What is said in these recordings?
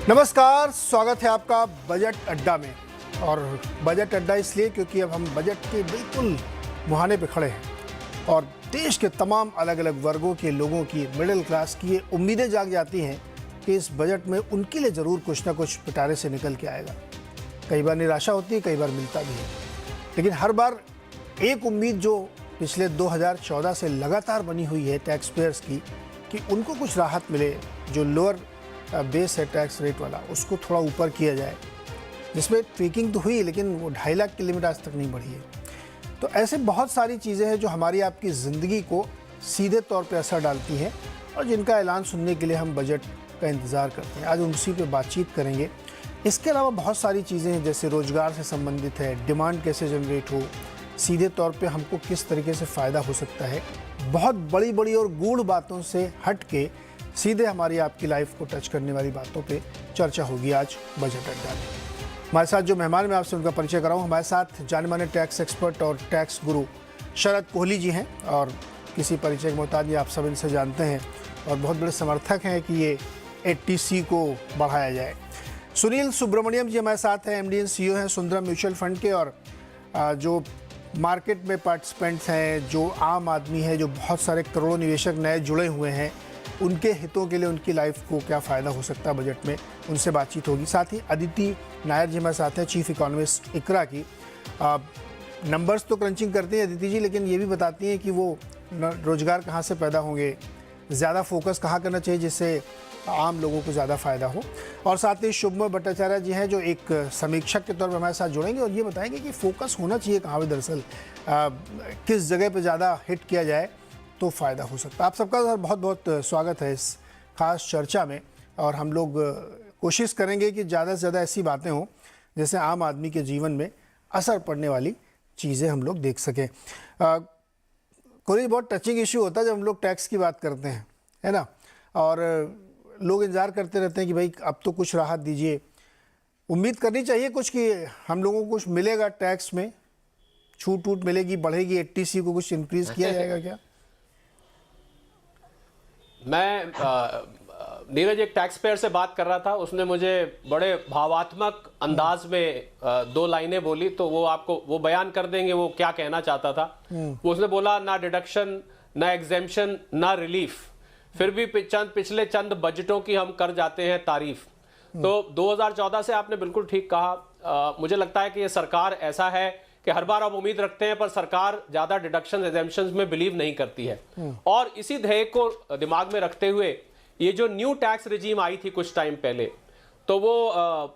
नमस्कार, स्वागत है आपका बजट अड्डा में। और बजट अड्डा इसलिए क्योंकि अब हम बजट के बिल्कुल मुहाने पे खड़े हैं और देश के तमाम अलग अलग वर्गों के लोगों की, मिडिल क्लास की ये उम्मीदें जाग जाती हैं कि इस बजट में उनके लिए ज़रूर कुछ ना कुछ पिटारे से निकल के आएगा। कई बार निराशा होती है, कई बार मिलता भी है, लेकिन हर बार एक उम्मीद जो पिछले 2014 से लगातार बनी हुई है टैक्स पेयर्स की कि उनको कुछ राहत मिले, जो लोअर बेस है टैक्स रेट वाला उसको थोड़ा ऊपर किया जाए, जिसमें ट्वीकिंग तो हुई लेकिन वो 2.5 लाख की लिमिट आज तक नहीं बढ़ी है। तो ऐसे बहुत सारी चीज़ें हैं जो हमारी आपकी ज़िंदगी को सीधे तौर पे असर डालती हैं और जिनका ऐलान सुनने के लिए हम बजट का इंतज़ार करते हैं। आज उसी पे बातचीत करेंगे। इसके अलावा बहुत सारी चीज़ें हैं जैसे रोज़गार से संबंधित है, डिमांड कैसे जनरेट हो, सीधे तौर पे हमको किस तरीके से फ़ायदा हो सकता है। बहुत बड़ी बड़ी और गूढ़ बातों से हट के सीधे हमारी आपकी लाइफ को टच करने वाली बातों पे चर्चा होगी आज बजट अड्डा में। हमारे साथ जो मेहमान मैं आपसे उनका परिचय कराऊं, हमारे साथ जाने माने टैक्स एक्सपर्ट और टैक्स गुरु शरद कोहली जी हैं और किसी परिचय के मोहताज नहीं, आप सब इनसे जानते हैं और बहुत बड़े समर्थक हैं कि ये 80C को बढ़ाया जाए। सुनील सुब्रमण्यम जी हमारे साथ हैं, MD एंड CEO हैं सुंदरम म्यूचुअल फंड के और जो मार्केट में पार्टिसिपेंट्स हैं, जो आम आदमी है, जो बहुत सारे करोड़ों निवेशक नए जुड़े हुए हैं, उनके हितों के लिए उनकी लाइफ को क्या फ़ायदा हो सकता है बजट में, उनसे बातचीत होगी। साथ ही अदिति नायर जी हमारे साथ हैं, चीफ इकोनॉमिस्ट इकरा की। नंबर्स तो क्रंचिंग करती हैं अदिति जी, लेकिन ये भी बताती हैं कि वो रोज़गार कहाँ से पैदा होंगे, ज़्यादा फोकस कहाँ करना चाहिए जिससे आम लोगों को ज़्यादा फ़ायदा हो। और साथ ही शुभमय भट्टाचार्य जी हैं जो एक समीक्षक के तौर पर हमारे साथ जुड़ेंगे और ये बताएंगे कि फोकस होना चाहिए कहाँ पे, दरअसल किस जगह पे ज़्यादा हिट किया जाए तो फ़ायदा हो सकता है। आप सबका बहुत बहुत स्वागत है इस खास चर्चा में और हम लोग कोशिश करेंगे कि ज़्यादा से ज़्यादा ऐसी बातें हों जैसे आम आदमी के जीवन में असर पड़ने वाली चीज़ें हम लोग देख सकें। कोई बहुत टचिंग इशू होता है जब हम लोग टैक्स की बात करते हैं, है ना, और लोग इंतज़ार करते रहते हैं कि भाई अब तो कुछ राहत दीजिए। उम्मीद करनी चाहिए कुछ कि हम लोगों को कुछ मिलेगा, टैक्स में छूट वूट मिलेगी, बढ़ेगी, 80C को कुछ इंक्रीज़ किया जाएगा क्या? मैं नीरज एक टैक्स पेयर से बात कर रहा था, उसने मुझे बड़े भावात्मक अंदाज में 2 लाइनें बोली, तो वो आपको वो बयान कर देंगे वो क्या कहना चाहता था। वो उसने बोला ना डिडक्शन, ना एग्जेम्पशन, ना रिलीफ, फिर भी पिछले चंद बजटों की हम कर जाते हैं तारीफ। तो 2014 से आपने बिल्कुल ठीक कहा। मुझे लगता है कि ये सरकार ऐसा है कि हर बार आप उम्मीद रखते हैं पर सरकार ज्यादा डिडक्शन एग्जेम्पशंस में बिलीव नहीं करती है। और इसी ध्येय को दिमाग में रखते हुए ये जो न्यू टैक्स रिजीम आई थी कुछ टाइम पहले, तो वो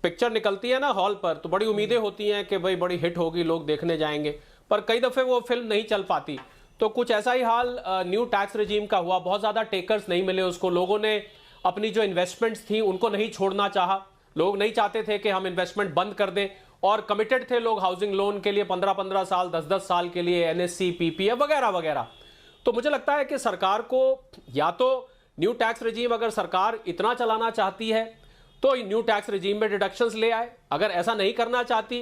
पिक्चर निकलती है ना हॉल पर, तो बड़ी उम्मीदें होती हैं कि भाई बड़ी हिट होगी, लोग देखने जाएंगे, पर कई दफे वो फिल्म नहीं चल पाती। तो कुछ ऐसा ही हाल न्यू टैक्स रिजीम का हुआ। बहुत ज्यादा टेकर्स नहीं मिले उसको, लोगों ने अपनी जो इन्वेस्टमेंट्स थी उनको नहीं छोड़ना चाहा। लोग नहीं चाहते थे कि हम इन्वेस्टमेंट बंद कर दें और कमिटेड थे लोग हाउसिंग लोन के लिए 15-15 साल, 10-10 साल के लिए, NSC, PPF वगैरह वगैरह। तो मुझे लगता है कि सरकार को या तो न्यू टैक्स रिजीम, अगर सरकार इतना चलाना चाहती है तो न्यू टैक्स रिजीम में डिडक्शंस ले आए, अगर ऐसा नहीं करना चाहती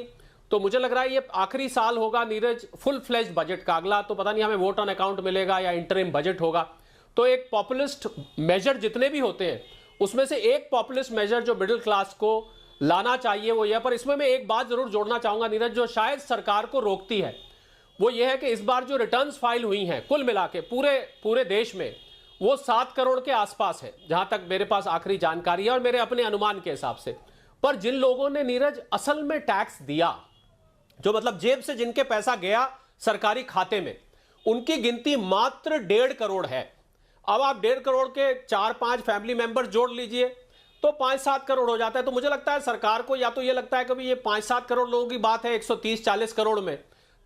तो मुझे लग रहा है ये आखिरी साल होगा नीरज फुल फ्लेज्ड बजट का। अगला तो पता नहीं हमें वोट ऑन अकाउंट मिलेगा या इंटरिम बजट होगा। तो एक पॉपुलिस्ट मेजर जितने भी होते हैं उसमें से एक पॉपुलिस्ट मेजर जो मिडिल क्लास को लाना चाहिए वो यह। पर इसमें मैं एक बात जरूर जोड़ना चाहूंगा नीरज, जो शायद सरकार को रोकती है वो ये है कि इस बार जो रिटर्न्स फाइल हुई हैं कुल मिला के पूरे देश में वो 7 करोड़ के आसपास है, जहां तक मेरे पास आखिरी जानकारी है और मेरे अपने अनुमान के हिसाब से। पर जिन लोगों ने नीरज असल में टैक्स दिया, जो मतलब जेब से जिनके पैसा गया सरकारी खाते में, उनकी गिनती मात्र 1.5 करोड़ है। अब आप 1.5 करोड़ के 4-5 फैमिली मेंबर जोड़ लीजिए तो 5-7 करोड़ हो जाता है। तो मुझे लगता है सरकार को या तो ये लगता है कि ये 5-7 करोड़ लोगों की बात है 130-40 करोड़ में,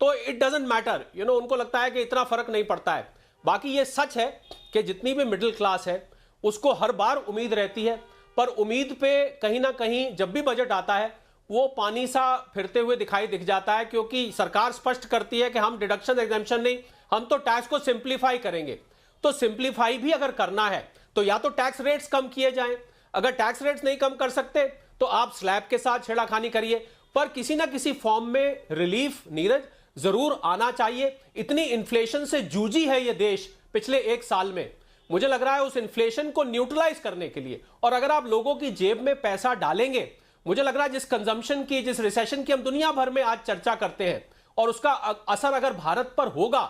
तो इट डजंट मैटर, उनको लगता है कि इतना फर्क नहीं पड़ता है। बाकी ये सच है कि जितनी भी मिडिल क्लास है उसको हर बार उम्मीद रहती है, पर उम्मीद पे कहीं ना कहीं जब भी बजट आता है वो पानी सा फिरते हुए दिख जाता है, क्योंकि सरकार स्पष्ट करती है कि हम डिडक्शन एग्जेम्पशन नहीं, हम तो टैक्स को सिंप्लीफाई करेंगे। तो सिंप्लीफाई भी अगर करना है तो या तो टैक्स रेट्स कम किए जाएं, अगर टैक्स रेट्स नहीं कम कर सकते तो आप स्लैब के साथ छेड़ाखानी करिए, पर किसी ना किसी फॉर्म में रिलीफ नीरज जरूर आना चाहिए। इतनी इन्फ्लेशन से जूझी है ये देश पिछले 1 साल में, मुझे लग रहा है उस इन्फ्लेशन को न्यूट्रलाइज करने के लिए, और अगर आप लोगों की जेब में पैसा डालेंगे, मुझे लग रहा है जिस कंजम्पशन की, जिस रिसेशन की हम दुनिया भर में आज चर्चा करते हैं, और उसका असर अगर भारत पर होगा,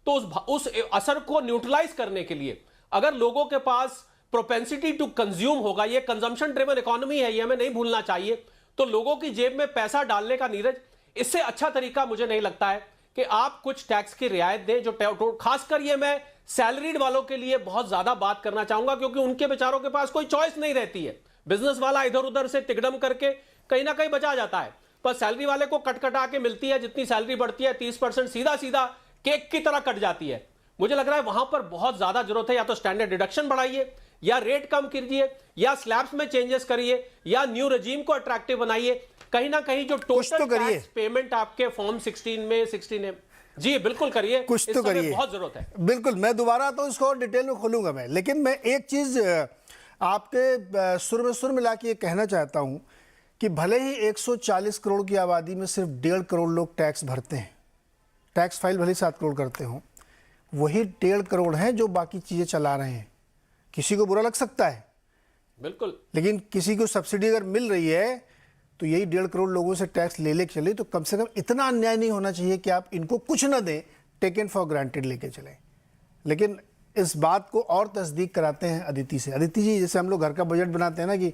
तो उस असर को न्यूट्रलाइज करने के लिए अगर लोगों के पास प्रोपेंसिटी टू कंज्यूम होगा, ये कंजम्पशन ड्रिवन इकोनॉमी है, ये हमें नहीं भूलना चाहिए, तो लोगों की जेब में पैसा डालने का, नीरज, इससे अच्छा तरीका मुझे नहीं लगता है कि आप कुछ टैक्स की रियायत दें, जो खासकर ये मैं सैलरीड वालों के लिए बहुत ज्यादा बात करना चाहूंगा, क्योंकि उनके बेचारों के पास कोई चॉइस नहीं रहती है। बिजनेस वाला इधर उधर से तिकड़म करके कहीं ना कहीं बचा जाता है, पर सैलरी वाले को कट कटा के मिलती है, जितनी सैलरी बढ़ती है 30% सीधा सीधा केक की तरह कट जाती है। मुझे लग रहा है वहां पर बहुत ज्यादा जरूरत है, या तो स्टैंडर्ड डिडक्शन बढ़ाइए, या रेट कम कीजिए, या स्लैब्स में चेंजेस करिए, या न्यू रेजिम को अट्रैक्टिव बनाइए। कहीं ना कहीं जो टोटल टैक्स पेमेंट आपके फॉर्म 16 जी बिल्कुल करिए, कुछ तो करिए, बहुत जरूरत है। बिल्कुल, मैं दोबारा तो इसको और डिटेल में खोलूंगा मैं, लेकिन मैं एक चीज आपके सुर में सुर मिला के ये कहना चाहता हूं कि भले ही 140 करोड़ की आबादी में सिर्फ 1.5 करोड़ लोग टैक्स भरते हैं, टैक्स फाइल भले 7 करोड़ करते हों, वही 1.5 करोड़ हैं जो बाकी चीज़ें चला रहे हैं। किसी को बुरा लग सकता है, बिल्कुल, लेकिन किसी को सब्सिडी अगर मिल रही है तो यही 1.5 करोड़ लोगों से टैक्स ले ले चले, तो कम से कम इतना अन्याय नहीं होना चाहिए कि आप इनको कुछ ना दें, टेकन फॉर ग्रांटेड लेके चलें। लेकिन इस बात को और तस्दीक कराते हैं अदिति से। अदिति जी, जैसे हम लोग घर का बजट बनाते हैं ना कि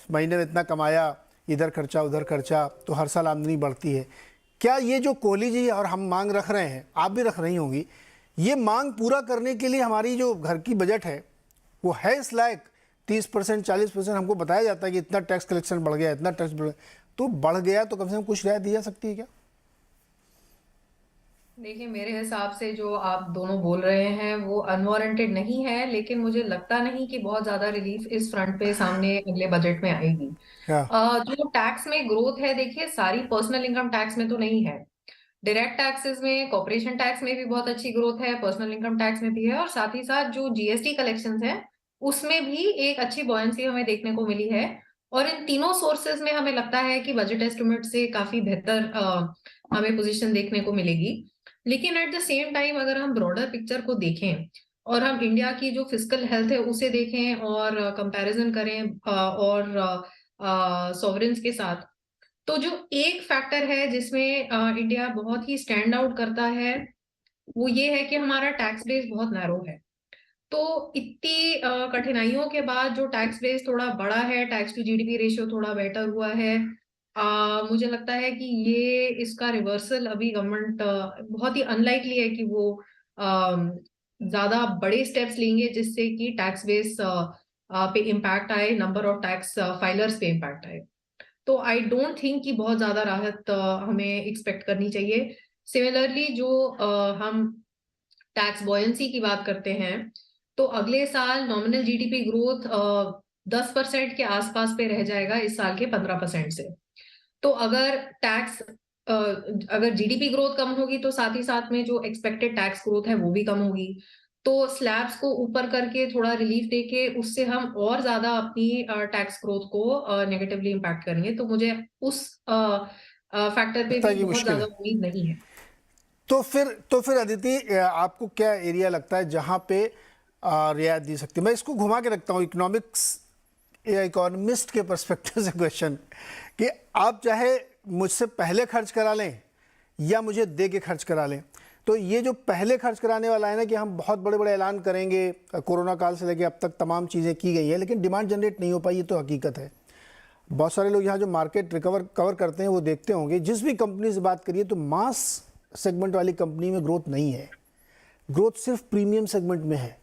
महीने में इतना कमाया, इधर खर्चा उधर खर्चा, तो हर साल आमदनी बढ़ती है। क्या ये जो कोहली जी और हम मांग रख रहे हैं, आप भी रख रही होंगी, ये मांग पूरा करने के लिए हमारी जो घर की बजट है वो है इस लायक? 30% 40% हमको बताया जाता है कि इतना टैक्स कलेक्शन बढ़ गया, इतना टैक्स बढ़ गया, तो कम से कम कुछ रियायत दी जा सकती है क्या? देखिए, मेरे हिसाब से जो आप दोनों बोल रहे हैं वो अनवारंटेड नहीं है, लेकिन मुझे लगता नहीं कि बहुत ज्यादा रिलीफ इस फ्रंट पे सामने अगले बजट में आएगी। जो टैक्स में ग्रोथ है, देखिए, सारी पर्सनल इनकम टैक्स में तो नहीं है। डायरेक्ट टैक्सेस में, कॉर्पोरेशन टैक्स में भी बहुत अच्छी ग्रोथ है, पर्सनल इनकम टैक्स में भी है, और साथ ही साथ जो जीएसटी कलेक्शंस है उसमें भी एक अच्छी बॉयंसी हमें देखने को मिली है। और इन तीनों सोर्सेज में हमें लगता है कि बजट एस्टिमेट से काफी बेहतर हमें पोजीशन देखने को मिलेगी। लेकिन एट द सेम टाइम अगर हम ब्रॉडर पिक्चर को देखें और हम इंडिया की जो फिस्कल हेल्थ है उसे देखें और कंपैरिजन करें और सॉवरेन्स के साथ, तो जो एक फैक्टर है जिसमें इंडिया बहुत ही स्टैंड आउट करता है वो ये है कि हमारा टैक्स बेस बहुत नैरो है। तो इतनी कठिनाइयों के बाद जो टैक्स बेस थोड़ा बड़ा है, टैक्स टू जीडीपी रेशियो थोड़ा बेटर हुआ है, मुझे लगता है कि ये इसका रिवर्सल अभी गवर्नमेंट बहुत ही अनलाइकली है कि वो ज्यादा बड़े स्टेप्स लेंगे जिससे कि टैक्स बेस पे इम्पैक्ट आए, नंबर ऑफ टैक्स फाइलर्स पे इम्पैक्ट आए। तो आई डोंट थिंक कि बहुत ज्यादा राहत हमें एक्सपेक्ट करनी चाहिए। सिमिलरली जो हम टैक्स बॉयंसी की बात करते हैं, तो अगले साल नॉमिनल जीडीपी ग्रोथ 10% के आसपास पे रह जाएगा इस साल के 15% से। तो अगर जीडीपी ग्रोथ कम होगी तो साथ ही साथ में जो एक्सपेक्टेड टैक्स ग्रोथ है वो भी कम होगी। तो स्लैब्स को ऊपर करके थोड़ा रिलीफ देके उससे हम और ज्यादा अपनी टैक्स ग्रोथ को नेगेटिवली इम्पैक्ट करेंगे। तो मुझे उस फैक्टर पे भी बहुत ज्यादा उम्मीद नहीं है। तो फिर अदिति, आपको क्या एरिया लगता है जहां पे रियायत दी सकती है? मैं इसको घुमा के रखता हूँ इकोनॉमिस्ट के पर्सपेक्टिव से क्वेश्चन, कि आप चाहे मुझसे पहले खर्च करा लें या मुझे दे के खर्च करा लें, तो ये जो पहले खर्च कराने वाला है ना कि हम बहुत बड़े बड़े ऐलान करेंगे, कोरोना काल से लेके अब तक तमाम चीज़ें की गई हैं, लेकिन डिमांड जनरेट नहीं हो पाई, ये तो हकीकत है। बहुत सारे लोग यहाँ जो मार्केट कवर करते हैं वो देखते होंगे, जिस भी कंपनी से बात करिए तो मास सेगमेंट वाली कंपनी में ग्रोथ नहीं है, ग्रोथ सिर्फ प्रीमियम सेगमेंट में है।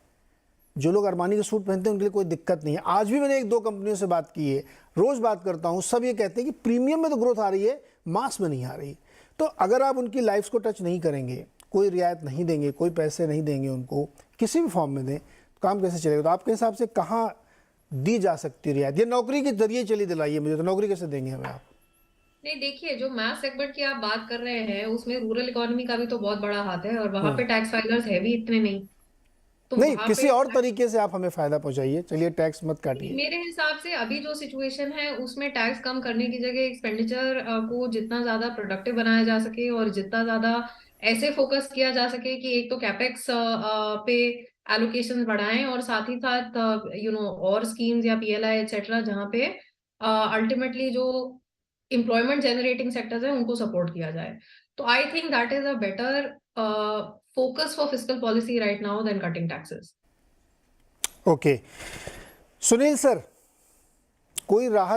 जो लोग अरमानी के सूट पहनते हैं उनके लिए कोई दिक्कत नहीं है। आज भी मैंने 1-2 कंपनियों से बात की है, रोज़ बात करता हूँ, सब ये कहते हैं कि प्रीमियम में तो ग्रोथ आ रही है, मास में नहीं आ रही। तो अगर आप उनकी लाइफ्स को टच नहीं करेंगे, कोई रियायत नहीं देंगे, कोई पैसे नहीं देंगे उनको, किसी भी फॉर्म में दें, तो काम कैसे चलेगा? तो आपके हिसाब से कहाँ दी जा सकती है रियायत? ये नौकरी के जरिए चली दिलाइए मुझे, तो नौकरी कैसे देंगे हमें आप? नहीं, देखिए, जो मैथ सेगमेंट की आप बात कर रहे हैं उसमें रूरल इकोनॉमी का भी तो बहुत बड़ा हाथ है, और वहां पे टैक्स फाइलर्स है भी इतने नहीं। तो नहीं, किसी और तरीके से आप हमें फायदा पहुंचाइए, चलिए टैक्स मत काटिए। मेरे हिसाब से अभी जो सिचुएशन है उसमें टैक्स कम करने की जगह एक्सपेंडिचर को जितना ज्यादा प्रोडक्टिव बनाया जा सके और जितना ज्यादा ऐसे फोकस किया जा सके कि एक तो कैपेक्स पे एलोकेशन बढ़ाएं और साथ ही साथ और स्कीम्स या पीएलआई एक्सेट्रा जहाँ पे अल्टीमेटली जो एम्प्लॉयमेंट जनरेटिंग सेक्टर्स है उनको सपोर्ट किया जाए. तो I think that is a better focus for fiscal policy right now than cutting taxes. Okay Sunil sir, कोई राहत